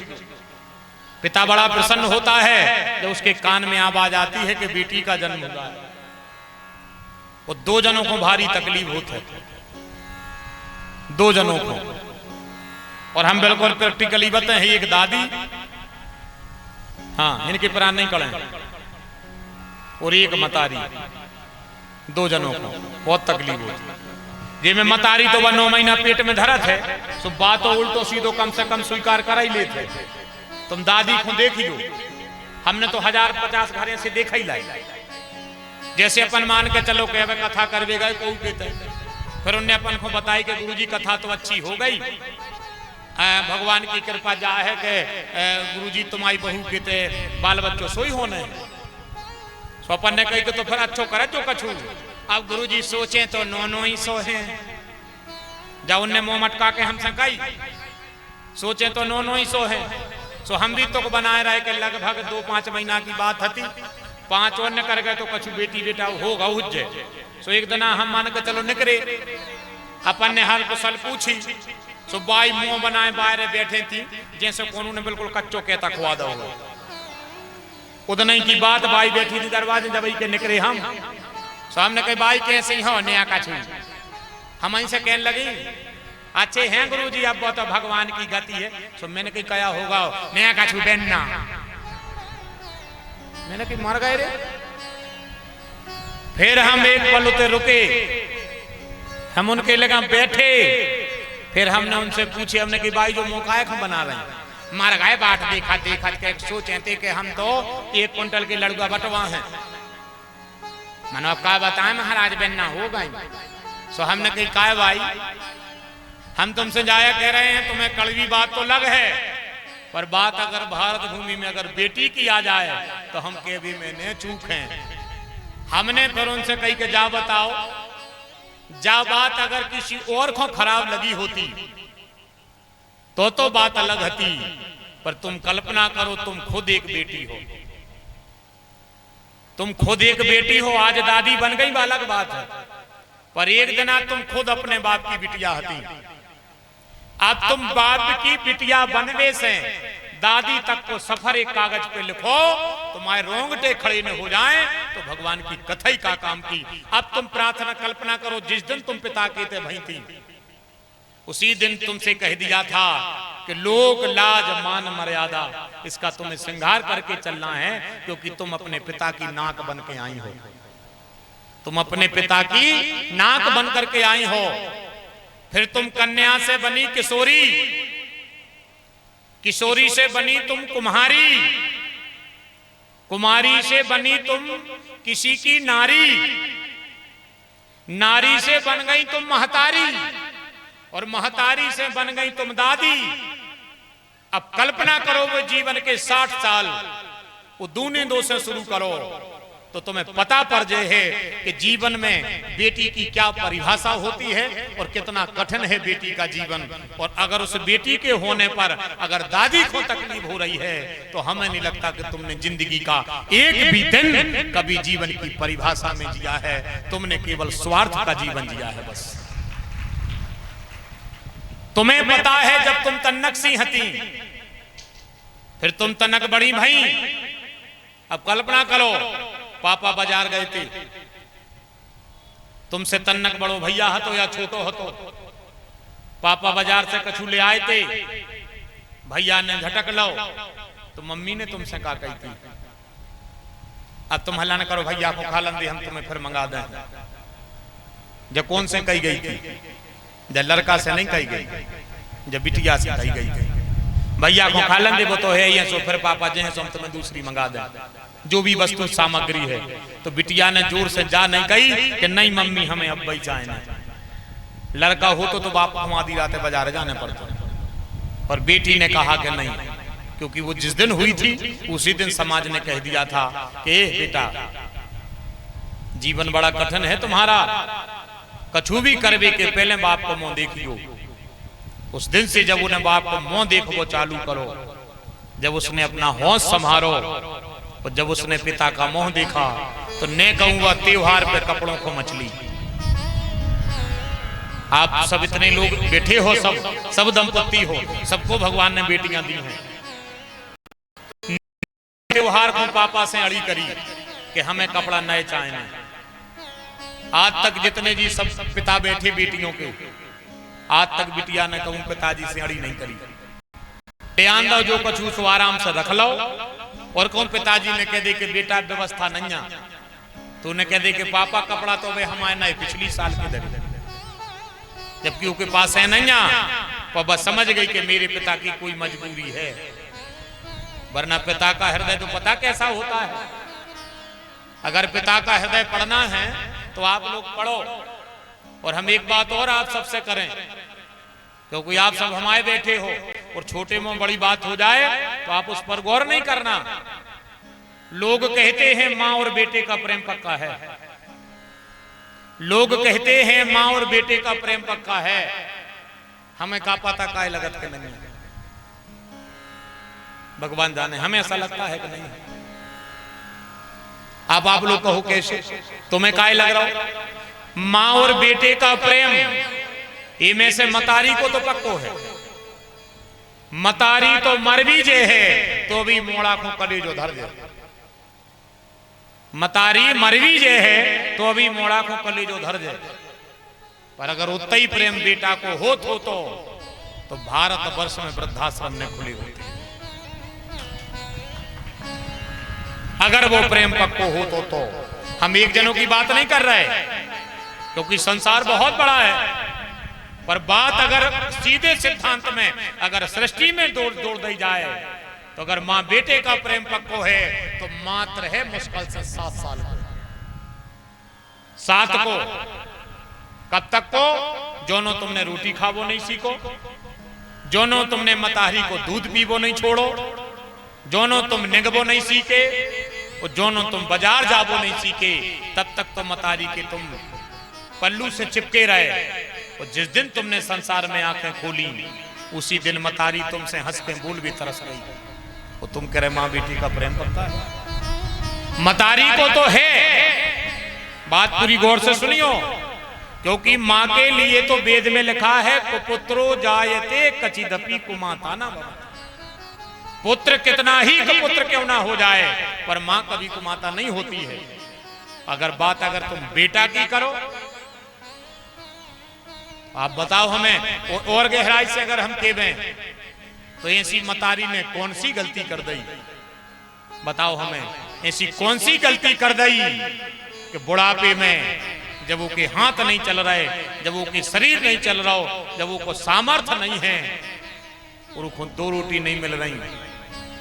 पिता बड़ा प्रसन्न होता है जब उसके कान में आवाज आती है कि बेटी का जन्म हुआ है। वो दो जनों को भारी तकलीफ होती है, दो जनों को। और हम बिल्कुल प्रैक्टिकली बताए हैं, एक दादी, हाँ इनके प्राण नहीं कड़े, और एक मतारी, दो जनों को बहुत तकलीफ होती। जे में मतारी तो वह 9 महीना पेट में धरत है, तो बातों उल्टो सीधो कम से कम स्वीकार कर ही लेते। तुम दादी को देखियो, हमने तो 1050 घरे से देखा ही लाई। जैसे अपन मान के चलो कहे कथा करवे गए कोई कहते, फिर उन्हें अपन को बताई कि गुरुजी कथा तो अच्छी हो गई, भगवान की कृपा जा है कि गुरुजी तुम्हारी बहू कहते बाल बच्चों सोई होने। तो अपन ने कही कि तो फिर अच्छो करे जो कछू। अब गुरुजी सोचे तो नो ही सोहे, जब उनने मुंह मटका के हमसे कही सोचे तो नो ही सोहे। सो हम भी तो बनाए रहे कि लगभग 2-5 महीना की बात थी, 5 और न कर गए तो कछु बेटी बेटा होगा उज्जै। सो एक दिन हम मान के चलो निकले, अपन ने हाल कुशल पूछी। सो बाई मुंह बनाए बाहर बैठे थी, जैसे कोनू ने बिल्कुल कच्चो कहता खुआ दो। उदन की बात, बाई बैठी थी दरवाजे, जब के निकले हम। सो हमने कही बाई कैसे ही हो नया कछु, हम से कहने लगी अच्छे हैं गुरुजी, अब तो भगवान की गति है। सो मैंने कही कया होगा नया कछु बेनना, मैंने कही मर गए रे। फिर हम एक पल उते रुके, हम उनके लगा बैठे। फिर हमने उनसे पूछे, हमने कही भाई जो मौका हम बना रहे हैं, मर गए बाट देखा देखा के सोचे थे कि हम तो 1 कुंटल के लड़ुआ बटवा हैं। मनो अब का बताएं महाराज बेनना हो गई। सो हमने कही काय भाई, हम तुमसे जाया कह रहे हैं, तुम्हें कड़वी बात तो लग है, पर बात अगर भारत भूमि में अगर बेटी की आ जाए तो हम के भी मैंने चूक हैं। हमने फिर उनसे कही कि जा बताओ, जा बात अगर किसी और को खराब लगी होती तो बात अलग होती, पर तुम कल्पना करो तुम खुद एक बेटी हो, तुम खुद एक बेटी हो। आज दादी बन गई अलग बात है, पर एक दिन तुम खुद अपने बाप की बिटिया हती। अब तुम बाप की बिटिया बनवे से दादी तक को सफर एक कागज पे लिखो, तुम्हारे रोंगटे खड़े न हो जाएं तो भगवान की कथा ही का काम की। अब तुम प्रार्थना कल्पना करो, जिस दिन तुम पिता कहते भई थी, उसी दिन तुमसे कह दिया था कि लोक लाज मान मर्यादा इसका तुम्हें श्रृंगार करके चलना है, क्योंकि तुम अपने पिता की नाक बन के आई हो, तुम अपने पिता की नाक बन करके आई हो। फिर तुम कन्या से बनी किशोरी, किशोरी से बनी तुम कुम्हारी, कुमारी से बनी तुम किसी की नारी, नारी से बन गई तुम महतारी, और महतारी से बन गई तुम दादी। अब कल्पना करो वो जीवन के 60 साल वो दूने दो से शुरू करो तो तुम्हें पता पड़ जाए है कि जीवन में बेटी की क्या परिभाषा होती है और कितना कठिन है बेटी का जीवन। और अगर उस बेटी के होने पर अगर दादी को तकलीफ हो रही है तो हमें नहीं लगता कि तुमने जिंदगी का एक भी दिन कभी जीवन की परिभाषा में जिया है, तुमने केवल स्वार्थ का जीवन जिया है बस। तुम्हें पता है जब तुम तन्नक सी हती, फिर तुम तनक बड़ी भाई। अब कल्पना करो, पापा बाजार गए थे, तुमसे तन्नक बड़ो भैया हतो या छोटो हतो, पापा बाजार से कछु ले आए थे, भैया ने झटक लो तो मम्मी ने तुमसे कहा कही थी अब तुम हल्ला न करो, भैया को खा लें दे, हम तुम्हें फिर मंगा दें। जब कौन से कही गई थी? जब लड़का से नहीं कही गई, जब बिटिया से कही गई थी भैया को खा लें दे, वो तो है ही, सो फिर पापा जो है सो हम तुम्हें दूसरी मंगा दें, जो भी वस्तु सामग्री है। तो बिटिया ने जोर से जा नहीं कही कि नहीं मम्मी हमें अब भाई जाए। लड़का हो तो बाप को आधी रात बाजार जाने पड़ता, और बेटी ने कहा कि नहीं क्योंकि वो जिस दिन हुई थी उसी दिन समाज ने कह दिया था कि बेटा जीवन बड़ा कठिन है तुम्हारा, कछु भी करवे के पहले बाप को मुंह देखियो। उस दिन से जब उन्हें बाप को मुंह देखो चालू करो, जब उसने अपना होश संभारो और जब उसने पिता का मुंह देखा तो ने कहूंगा त्योहार पे कपड़ों को मछली। आप सब इतने लोग बैठे हो, सब दंपति हो, सबको भगवान ने बेटियां दी हैं। त्योहार को पापा से अड़ी करी कि हमें कपड़ा नए चाहिए। आज तक जितने जी सब पिता बैठे बेटियों के, आज तक बिटिया ने कहूं पिताजी से अड़ी नहीं करी। ध्यान दो जो कछु सो आराम से रख लो। और कौन पिताजी ने कह दे कि बेटा व्यवस्था नहीं है, तो उन्हें कह दे कि पापा कपड़ा तो वे हमारे नए पिछली साल के दर, जबकि उसके पास है नहीं, तो बस समझ गई कि मेरे पिता की कोई मजबूरी है। वरना पिता का हृदय तो पता कैसा होता है। अगर पिता का हृदय पढ़ना है तो आप लोग पढ़ो। और हम एक बात और आप सबसे करें, क्योंकि आप सब हमारे बैठे हो और छोटे में बड़ी बात हो जाए तो आप उस पर गौर नहीं करना। लोग कहते हैं माँ और बेटे का प्रेम पक्का है, लोग कहते हैं माँ और बेटे का प्रेम पक्का है। हमें का पता काय लगत के नहीं, भगवान जाने हमें ऐसा लगता है कि नहीं। अब आप लोग कहो कैसे, तुम्हें काय लग रहा हो? माँ और बेटे का प्रेम, ये में से मतारी को तो पक्को है। मतारी तो मर भी जे है तो भी मोड़ा को कलेजो धर दे। मतारी मर भी जे है तो अभी मोड़ा को कलेजो धर दे। पर अगर उतना ही प्रेम बेटा को हो तो भारत वर्ष में वृद्धाश्रम ने खुले होते। अगर वो प्रेम पक्को हो तो हम एक जनों की बात नहीं कर रहे, क्योंकि संसार बहुत बड़ा है। पर बात अगर सीधे सिद्धांत में, अगर सृष्टि में जोड़ दी जाए तो अगर माँ बेटे का प्रेम पक्को है तो मात्र है मुश्किल से 7 साल को। 7 को कब तक को? जोनो तुमने रोटी खावो नहीं सीखो, जोनो तुमने मतारी को दूध पीवो नहीं छोड़ो, जोनो तुम निगबो नहीं सीखे और जोनो तुम बाजार जाबो नहीं सीखे, तब तक तो मतारी के तुम पल्लू से चिपके रहे। और जिस दिन तुमने संसार में आंखें खोली उसी दिन मतारी तुमसे हंस के बोल भी तरस गई। और तुम कह रहे माँ बेटी का प्रेम पक्का है। मतारी को तो है, बात पूरी गौर से सुनियो, क्योंकि माँ के लिए तो वेद में लिखा है कुपुत्रो जायते कचिदपि कुमाता। पुत्र कितना ही कुपुत्र क्यों ना हो जाए पर माँ कभी कुमाता नहीं होती है। अगर तुम बेटा की करो, आप बताओ हमें और गहराई से अगर हम कहें तो ऐसी मतारी ने कौन सी गलती कर दी? बताओ हमें ऐसी कौन सी गलती कर दी कि बुढ़ापे में जब वो के हाथ नहीं चल रहे, जब वो के शरीर नहीं चल रहा हो, जब वो को सामर्थ्य नहीं है और वो 2 रोटी नहीं मिल रही।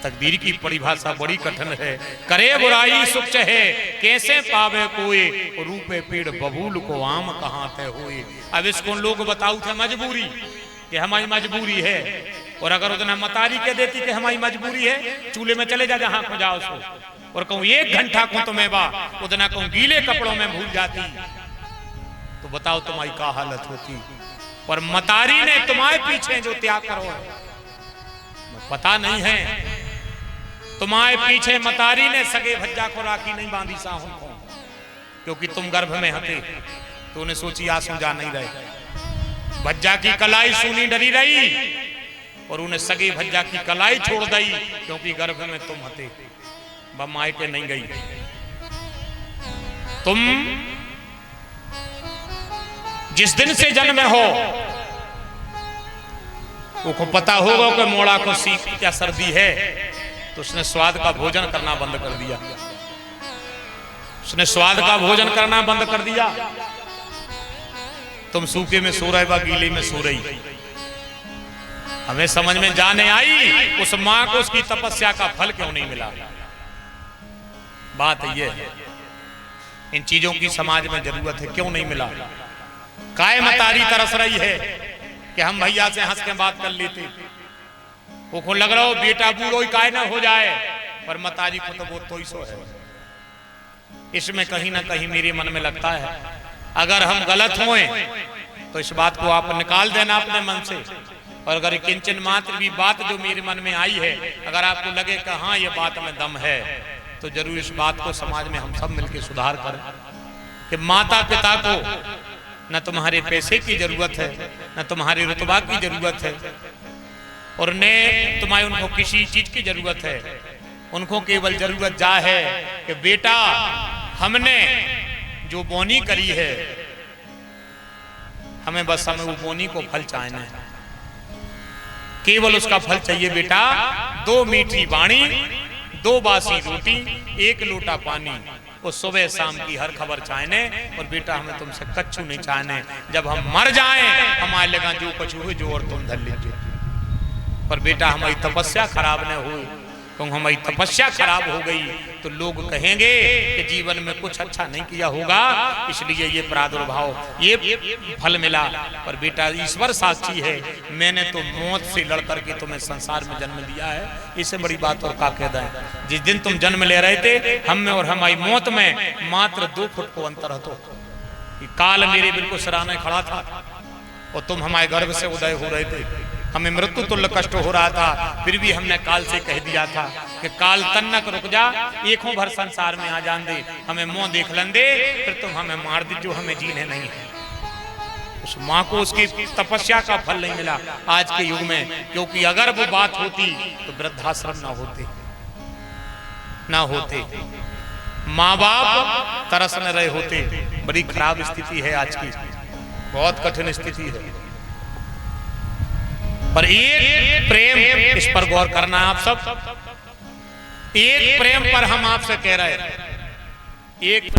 तकदीर की परिभाषा बड़ी कठिन है। करे बुराई सुख है कैसे पावे कोई, रूपे पेड़ बबूल को आम कहाँ थे हुए। अब इसको लोग बताऊ थे मजबूरी कि हमारी मजबूरी है। और अगर उतना मतारी कह देती कि हमारी मजबूरी है, चूल्हे में चले जा जहां को जाओ उसको, और कहूं 1 घंटा को तुम्हें बा, उतना कहूं गीले कपड़ों में भूल जाती, तो बताओ तुम्हारी क्या हालत होती। पर मतारी ने तुम्हारे पीछे जो त्याग करो पता नहीं है। तुम्हारे पीछे मतारी ने सगे भज्जा को राखी नहीं बांधी साहू को, क्योंकि तुम गर्भ में हते तो उन्हें सोची आंसू जा नहीं रहे। भज्जा की कलाई सुनी डरी रही और उन्हें सगे भज्जा की कलाई छोड़ दी, क्योंकि गर्भ में तुम हते, बमाए के नहीं गई। तुम जिस दिन से जन्मे हो उसको पता होगा कि मोड़ा को सीख क्या सर्दी है, तो उसने स्वाद का भोजन करना बंद कर दिया। उसने स्वाद का भोजन करना बंद कर दिया। तुम सूखे में सो रहे, गीले में सो रही। हमें समझ में जाने आई उस मां को उसकी तपस्या का फल क्यों नहीं मिला। बात यह है, इन चीजों की समाज में जरूरत है, क्यों नहीं मिला। काय मतारी तरस रही है कि हम भैया से हंस के बात कर लेते, वो लग रहा हो बेटा बूढ़ो ही काय ना हो जाए, पर माताजी को तो वो तो ही सो है। इसमें कहीं ना कहीं मेरे मन में लगता है अगर हम गलत हुए तो इस बात को आप निकाल देना अपने मन से, और अगर किंचन मात्र भी बात जो मेरे मन में आई है अगर आपको लगे कि हाँ ये बात में दम है, तो जरूर इस बात को समाज में हम सब मिलकर सुधार करें कि माता पिता को न तुम्हारे पैसे की जरूरत है, न तुम्हारे रुतबा की जरूरत है, और न तुम्हारे उनको किसी चीज की जरूरत है। उनको केवल जरूरत जा है कि बेटा हमने जो बोनी करी है, हमें बस हमें वो बोनी को फल चाहना है, केवल उसका फल चाहिए बेटा। 2 मीठी वाणी, 2 बासी रोटी, 1 लोटा पानी, वो सुबह शाम की हर खबर चाहने, और बेटा हमें तुमसे कच्चू नहीं चाहने। जब हम मर जाएं हमारे लगा जो कछु हुए जो और तुम धर लीजिए, पर बेटा हमारी तपस्या खराब न हो, क्योंकि हमारी तपस्या खराब हो गई तो लोग कहेंगे कि जीवन में कुछ अच्छा नहीं किया होगा, इसलिए ये प्रादुर्भाव ये फल मिला। पर बेटा ईश्वर साक्षी है, मैंने तो मौत से लड़ करके तुम्हें संसार में जन्म दिया है, इससे बड़ी बात और का कह दें। जिस दिन तुम जन्म ले रहे थे हम में और हमारी मौत में मात्र 2 फुट को अंतर हो, काल मेरे बिल्कुल सराहने खड़ा था और तुम हमारे गर्भ से उदय हो रहे थे। हमें मृत्यु तुल्य कष्ट हो रहा था, फिर भी हमने काल से कह दिया था कि काल तन्नक रुक जा, एकों भर संसार में आ जान दे, हमें मुंह देख लन दे, फिर तुम हमें मार दी जो हमें जीने नहीं है। उस माँ को उसकी तपस्या का फल नहीं मिला आज के युग में, क्योंकि अगर वो बात होती तो वृद्धाश्रम ना होते, माँ बाप तरस न रहे होते। बड़ी खराब स्थिति है आज की, बहुत कठिन स्थिति है। पर एक प्रेम, इस पर गौर करना आप सब, एक प्रेम पर हम आपसे कह रहे हैं, एक